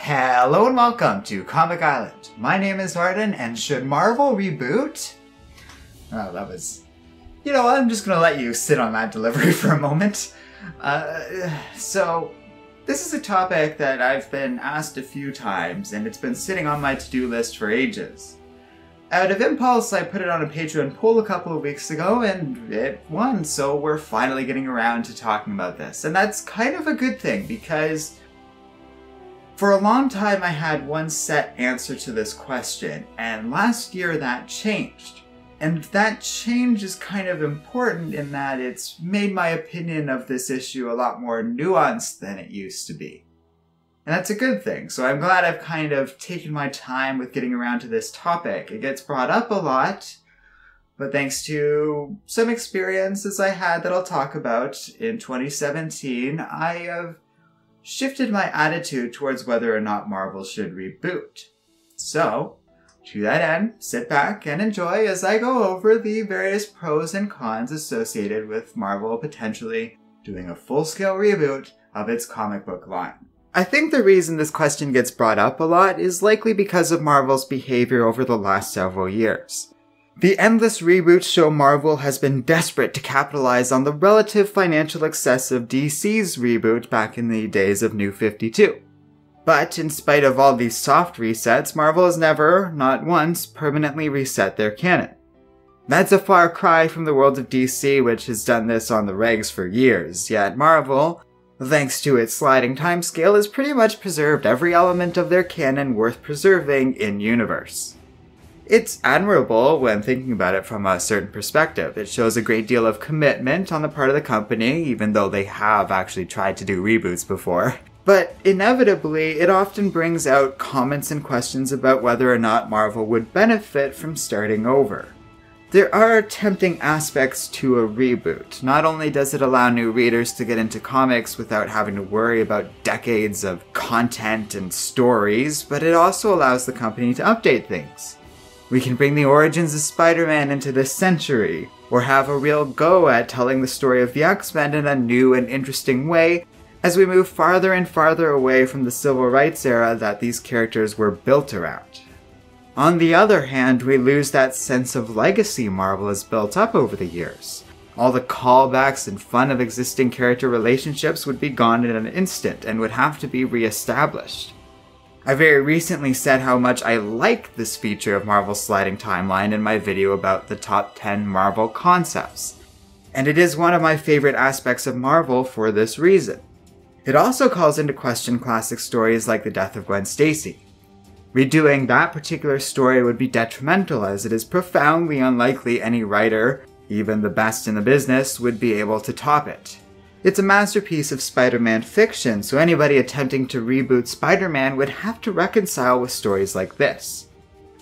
Hello and welcome to Comic Island. My name is Arden, and should Marvel reboot? Oh, that was... You know what, I'm just gonna let you sit on that delivery for a moment. So, this is a topic that I've been asked a few times, and it's been sitting on my to-do list for ages. Out of impulse, I put it on a Patreon poll a couple of weeks ago, and it won, so we're finally getting around to talking about this. And that's kind of a good thing, because for a long time I had one set answer to this question, and last year that changed. And that change is kind of important in that it's made my opinion of this issue a lot more nuanced than it used to be. And that's a good thing, so I'm glad I've kind of taken my time with getting around to this topic. It gets brought up a lot, but thanks to some experiences I had that I'll talk about in 2017, I have shifted my attitude towards whether or not Marvel should reboot. So, to that end, sit back and enjoy as I go over the various pros and cons associated with Marvel potentially doing a full-scale reboot of its comic book line. I think the reason this question gets brought up a lot is likely because of Marvel's behavior over the last several years. The endless reboots show Marvel has been desperate to capitalize on the relative financial success of DC's reboot back in the days of New 52. But in spite of all these soft resets, Marvel has never, not once, permanently reset their canon. That's a far cry from the world of DC, which has done this on the regs for years, yet Marvel, thanks to its sliding timescale, has pretty much preserved every element of their canon worth preserving in-universe. It's admirable when thinking about it from a certain perspective. It shows a great deal of commitment on the part of the company, even though they have actually tried to do reboots before. But inevitably, it often brings out comments and questions about whether or not Marvel would benefit from starting over. There are tempting aspects to a reboot. Not only does it allow new readers to get into comics without having to worry about decades of content and stories, but it also allows the company to update things. We can bring the origins of Spider-Man into this century, or have a real go at telling the story of the X-Men in a new and interesting way as we move farther and farther away from the civil rights era that these characters were built around. On the other hand, we lose that sense of legacy Marvel has built up over the years. All the callbacks and fun of existing character relationships would be gone in an instant and would have to be re-established. I very recently said how much I like this feature of Marvel's sliding timeline in my video about the top 10 Marvel concepts. And it is one of my favorite aspects of Marvel for this reason. It also calls into question classic stories like the death of Gwen Stacy. Redoing that particular story would be detrimental, as it is profoundly unlikely any writer, even the best in the business, would be able to top it. It's a masterpiece of Spider-Man fiction, so anybody attempting to reboot Spider-Man would have to reconcile with stories like this.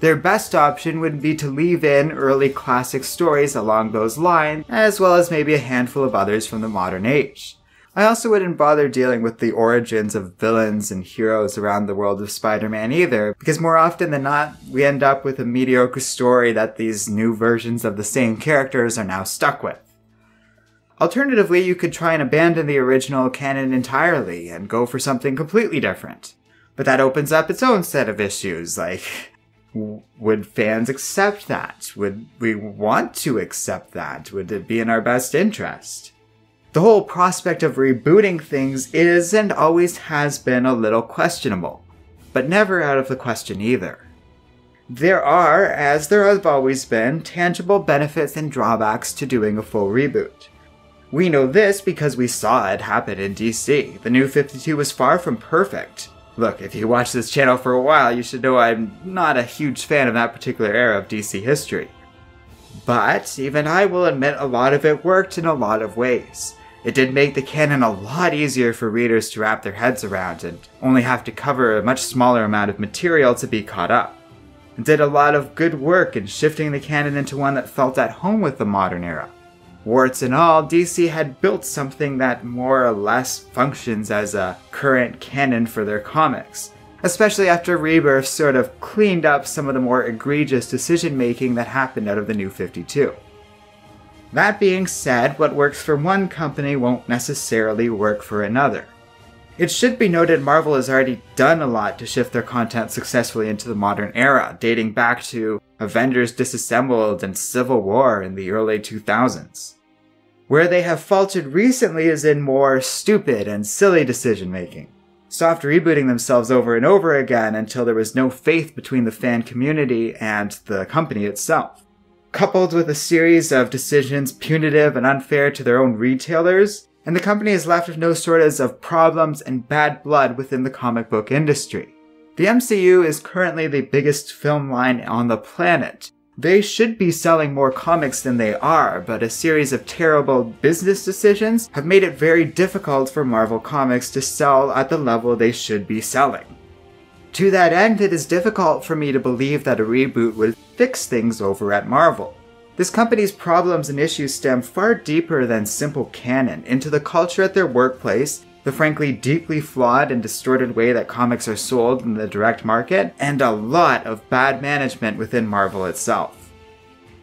Their best option would be to leave in early classic stories along those lines, as well as maybe a handful of others from the modern age. I also wouldn't bother dealing with the origins of villains and heroes around the world of Spider-Man either, because more often than not, we end up with a mediocre story that these new versions of the same characters are now stuck with. Alternatively, you could try and abandon the original canon entirely and go for something completely different. But that opens up its own set of issues, like, would fans accept that? Would we want to accept that? Would it be in our best interest? The whole prospect of rebooting things is and always has been a little questionable, but never out of the question either. There are, as there have always been, tangible benefits and drawbacks to doing a full reboot. We know this because we saw it happen in DC. The New 52 was far from perfect. Look, if you watch this channel for a while, you should know I'm not a huge fan of that particular era of DC history. But even I will admit a lot of it worked in a lot of ways. It did make the canon a lot easier for readers to wrap their heads around and only have to cover a much smaller amount of material to be caught up. It did a lot of good work in shifting the canon into one that felt at home with the modern era. Warts and all, DC had built something that more or less functions as a current canon for their comics, especially after Rebirth sort of cleaned up some of the more egregious decision-making that happened out of the New 52. That being said, what works for one company won't necessarily work for another. It should be noted Marvel has already done a lot to shift their content successfully into the modern era, dating back to Avengers Disassembled and Civil War in the early 2000s. Where they have faltered recently is in more stupid and silly decision-making, soft rebooting themselves over and over again until there was no faith between the fan community and the company itself. Coupled with a series of decisions punitive and unfair to their own retailers, and the company is left with no shortage of problems and bad blood within the comic book industry. The MCU is currently the biggest film line on the planet. They should be selling more comics than they are, but a series of terrible business decisions have made it very difficult for Marvel Comics to sell at the level they should be selling. To that end, it is difficult for me to believe that a reboot would fix things over at Marvel. This company's problems and issues stem far deeper than simple canon into the culture at their workplace, the frankly deeply flawed and distorted way that comics are sold in the direct market, and a lot of bad management within Marvel itself.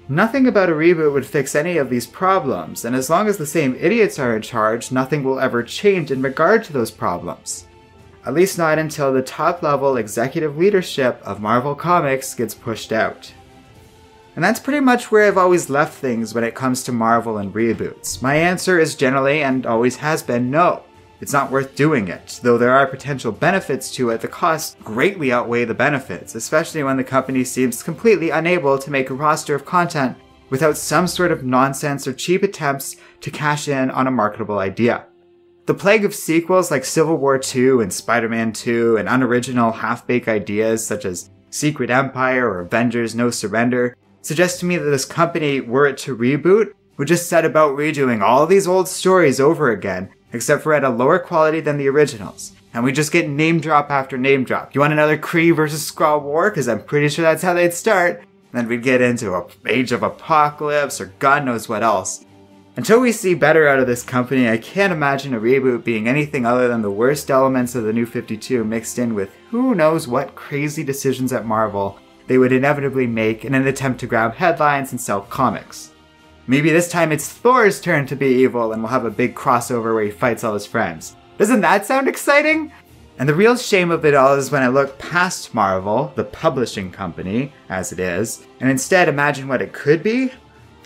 Nothing about a reboot would fix any of these problems, and as long as the same idiots are in charge, nothing will ever change in regard to those problems. At least not until the top-level executive leadership of Marvel Comics gets pushed out. And that's pretty much where I've always left things when it comes to Marvel and reboots. My answer is generally, and always has been, no. It's not worth doing it. Though there are potential benefits to it, the costs greatly outweigh the benefits, especially when the company seems completely unable to make a roster of content without some sort of nonsense or cheap attempts to cash in on a marketable idea. The plague of sequels like Civil War II and Spider-Man 2 and unoriginal half-baked ideas such as Secret Empire or Avengers No Surrender suggests to me that this company, were it to reboot, would just set about redoing all these old stories over again, except for at a lower quality than the originals. And we just get name drop after name drop. You want another Kree versus Skrull war? Because I'm pretty sure that's how they'd start. Then we'd get into a Age of Apocalypse or God knows what else. Until we see better out of this company, I can't imagine a reboot being anything other than the worst elements of the New 52 mixed in with who knows what crazy decisions at Marvel they would inevitably make in an attempt to grab headlines and sell comics. Maybe this time it's Thor's turn to be evil and we'll have a big crossover where he fights all his friends. Doesn't that sound exciting? And the real shame of it all is when I look past Marvel, the publishing company, as it is, and instead imagine what it could be.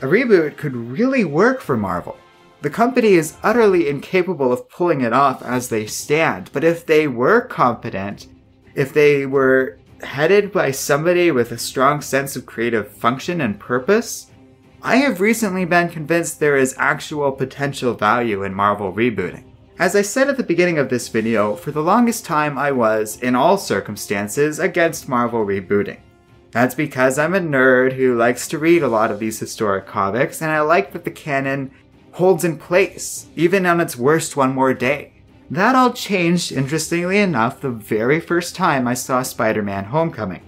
A reboot could really work for Marvel. The company is utterly incapable of pulling it off as they stand, but if they were competent, if they were headed by somebody with a strong sense of creative function and purpose, I have recently been convinced there is actual potential value in Marvel rebooting. As I said at the beginning of this video, for the longest time I was, in all circumstances, against Marvel rebooting. That's because I'm a nerd who likes to read a lot of these historic comics, and I like that the canon holds in place, even on its worst one more day. That all changed, interestingly enough, the very first time I saw Spider-Man Homecoming.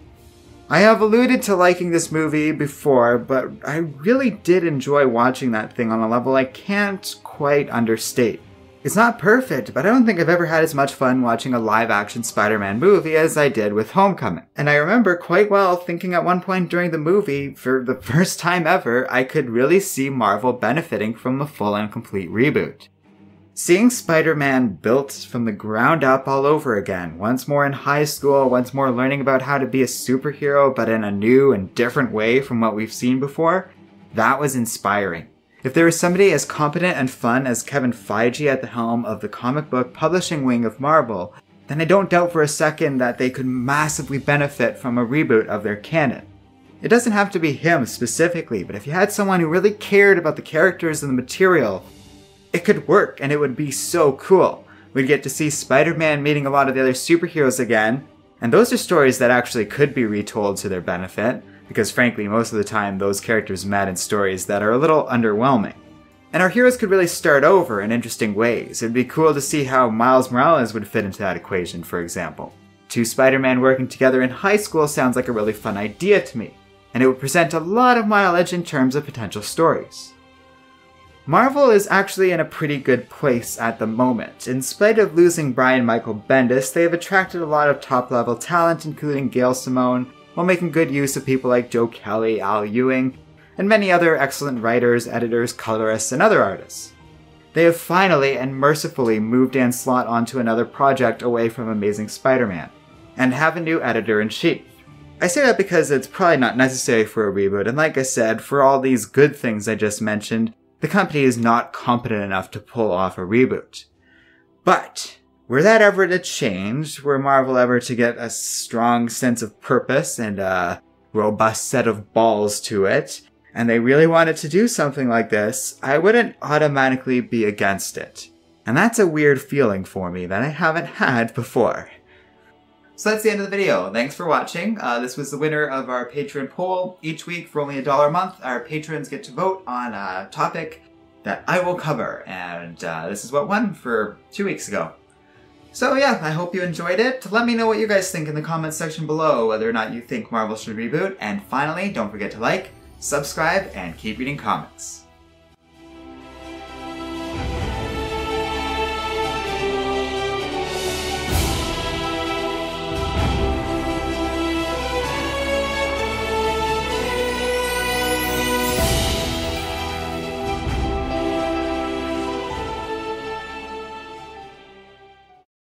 I have alluded to liking this movie before, but I really did enjoy watching that thing on a level I can't quite understate. It's not perfect, but I don't think I've ever had as much fun watching a live-action Spider-Man movie as I did with Homecoming. And I remember quite well thinking at one point during the movie, for the first time ever, I could really see Marvel benefiting from a full and complete reboot. Seeing Spider-Man built from the ground up all over again, once more in high school, once more learning about how to be a superhero but in a new and different way from what we've seen before, that was inspiring. If there was somebody as competent and fun as Kevin Feige at the helm of the comic book publishing wing of Marvel, then I don't doubt for a second that they could massively benefit from a reboot of their canon. It doesn't have to be him specifically, but if you had someone who really cared about the characters and the material, it could work and it would be so cool. We'd get to see Spider-Man meeting a lot of the other superheroes again, and those are stories that actually could be retold to their benefit, because frankly, most of the time those characters met in stories that are a little underwhelming. And our heroes could really start over in interesting ways. It'd be cool to see how Miles Morales would fit into that equation, for example. Two Spider-Man working together in high school sounds like a really fun idea to me, and it would present a lot of mileage in terms of potential stories. Marvel is actually in a pretty good place at the moment. In spite of losing Brian Michael Bendis, they have attracted a lot of top-level talent, including Gail Simone, while making good use of people like Joe Kelly, Al Ewing, and many other excellent writers, editors, colorists, and other artists. they have finally and mercifully moved Dan Slott onto another project away from Amazing Spider-Man, and have a new editor-in-chief. I say that because it's probably not necessary for a reboot, and like I said, for all these good things I just mentioned, the company is not competent enough to pull off a reboot. But were that ever to change, were Marvel ever to get a strong sense of purpose and a robust set of balls to it, and they really wanted to do something like this, I wouldn't automatically be against it. And that's a weird feeling for me that I haven't had before. So that's the end of the video. Thanks for watching. This was the winner of our Patreon poll. Each week, for only $1 a month, our patrons get to vote on a topic that I will cover. And this is what won for 2 weeks ago. So yeah, I hope you enjoyed it. Let me know what you guys think in the comments section below, whether or not you think Marvel should reboot. And finally, don't forget to like, subscribe, and keep reading comics.